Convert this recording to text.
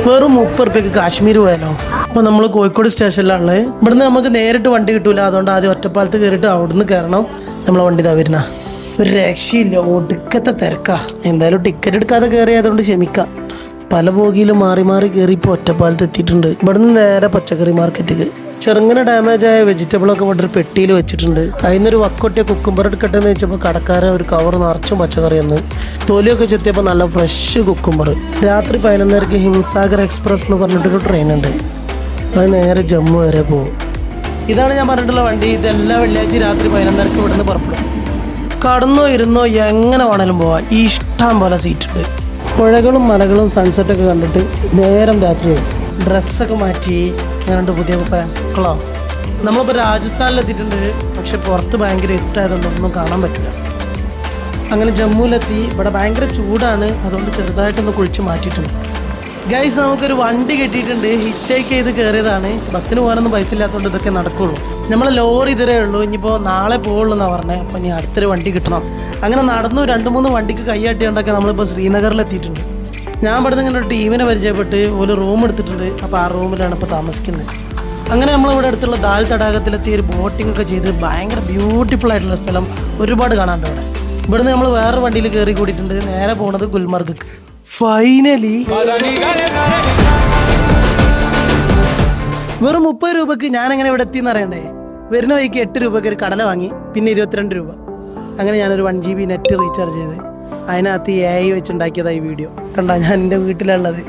വെറും 30 രൂപയ്ക്ക് കാശ്മീർ പോയാലോ? അപ്പോൾ നമ്മൾ കോഴിക്കോട് സ്റ്റേഷനിലാണുള്ളത്. ഇവിടുന്ന് നമുക്ക് നേരിട്ട് വണ്ടി കിട്ടൂല. അതുകൊണ്ട് ആദ്യം ഒറ്റപ്പാലത്ത് കയറിയിട്ട് അവിടുന്ന് കയറണം. നമ്മളെ വണ്ടി ഇതാ വരുന്ന. ഒരു രക്ഷയില്ല, ഒടുക്കത്തെ തിരക്കാ. എന്തായാലും ടിക്കറ്റ് എടുക്കാതെ കയറിയതുകൊണ്ട് ക്ഷമിക്കാം. പല ബോഗിയിലും മാറി മാറി കയറി ഇപ്പോൾ ഒറ്റപ്പാലത്ത് എത്തിയിട്ടുണ്ട്. ഇവിടുന്ന് നേരെ പച്ചക്കറി മാർക്കറ്റിക്ക്. ചെറുങ്ങനെ ഡാമേജ് ആയ വെജിറ്റബിളൊക്കെ ഇവിടെ ഒരു പെട്ടിയിൽ വെച്ചിട്ടുണ്ട്. അതിനൊരു വക്കൊട്ടിയ കുക്കുംബർ എടുക്കട്ടെ എന്ന് വെച്ചപ്പോൾ കടക്കാരൻ ഒരു കവർ നിറച്ചും പച്ചക്കറി എന്ന്. തൊലിയൊക്കെ ചെത്തിയപ്പോൾ നല്ല ഫ്രഷ് കുക്കുംബർ. രാത്രി 11:30 ഹിംസാഗർ എക്സ്പ്രസ് എന്ന് പറഞ്ഞിട്ടൊരു ട്രെയിൻ ഉണ്ട്. അത് നേരെ ജമ്മു വരെ പോകും. ഇതാണ് ഞാൻ പറഞ്ഞിട്ടുള്ള വണ്ടി. ഇതെല്ലാ വെള്ളിയാഴ്ച രാത്രി 11:30 ഇവിടുന്ന് പുറപ്പെടും. കടന്നോ ഇരുന്നോ എങ്ങനെ വേണേലും പോവാം. ഇഷ്ടം പോലെ സീറ്റുണ്ട്. പുഴകളും മലകളും സൺസെറ്റൊക്കെ കണ്ടിട്ട് നേരം രാത്രിയായി. ഡ്രസ്സൊക്കെ മാറ്റി ഞാനുണ്ട് പുതിയ മക്കളോ. നമ്മളിപ്പോൾ രാജസ്ഥാനിലെത്തിയിട്ടുണ്ട്. പക്ഷെ പുറത്ത് ഭയങ്കര ഇരുട്ടായതുകൊണ്ട് ഒന്നും കാണാൻ പറ്റില്ല. അങ്ങനെ ജമ്മുവിലെത്തി. ഇവിടെ ഭയങ്കര ചൂടാണ്. അതുകൊണ്ട് ചെറുതായിട്ടൊന്ന് കുളിച്ച് മാറ്റിയിട്ടുണ്ട്. ഗൈസ്, നമുക്കൊരു വണ്ടി കിട്ടിയിട്ടുണ്ട്. ഹിച്ചൈക്ക് ചെയ്ത് കയറിയതാണ്. ബസ്സിന് പോകാനൊന്നും പൈസ ഇല്ലാത്തതുകൊണ്ട് ഇതൊക്കെ നടക്കുള്ളൂ. നമ്മളെ ലോറി ഇതരേ ഉള്ളൂ. ഇനിയിപ്പോൾ നാളെ പോകുള്ളൂ എന്നാണ് പറഞ്ഞത്. അപ്പോൾ ഇനി അടുത്തൊരു വണ്ടി കിട്ടണം. അങ്ങനെ നടന്നു 2-3 വണ്ടിക്ക് കൈയാട്ടിയുണ്ടൊക്കെ നമ്മളിപ്പോൾ ശ്രീനഗറിലെത്തിയിട്ടുണ്ട്. ഞാൻ ഇവിടുന്ന് ഇങ്ങനെ ഒരു ടീമിനെ പരിചയപ്പെട്ട് ഒരു റൂം എടുത്തിട്ടുണ്ട്. അപ്പോൾ ആ റൂമിലാണ് ഇപ്പോൾ താമസിക്കുന്നത്. അങ്ങനെ നമ്മളിവിടെ അടുത്തുള്ള ദാൽ തടാകത്തിലെത്തി ഒരു ബോട്ടിംഗ് ഒക്കെ ചെയ്ത് ഭയങ്കര ബ്യൂട്ടിഫുൾ ആയിട്ടുള്ള സ്ഥലം ഒരുപാട് കാണാനുണ്ട് ഇവിടെ. ഇവിടുന്ന് നമ്മൾ വേറെ വണ്ടിയിൽ കയറി കൂടിയിട്ടുണ്ട്. നേരെ പോകുന്നത് ഗുൽമർഗക്ക്. ഫൈനലി വെറും 30 രൂപക്ക് ഞാനെങ്ങനെ ഇവിടെ എത്തിയെന്ന് അറിയണ്ടേ. വരുന്ന വഴിക്ക് 8 രൂപയ്ക്ക് ഒരു കടല വാങ്ങി. പിന്നെ 22 രൂപ. അങ്ങനെ ഞാനൊരു 1 GB നെറ്റ് റീചാർജ് ചെയ്ത് അതിനകത്ത് AI വെച്ചുണ്ടാക്കിയതായി വീഡിയോ കണ്ടാ. ഞാൻ എൻ്റെ വീട്ടിലുള്ളത്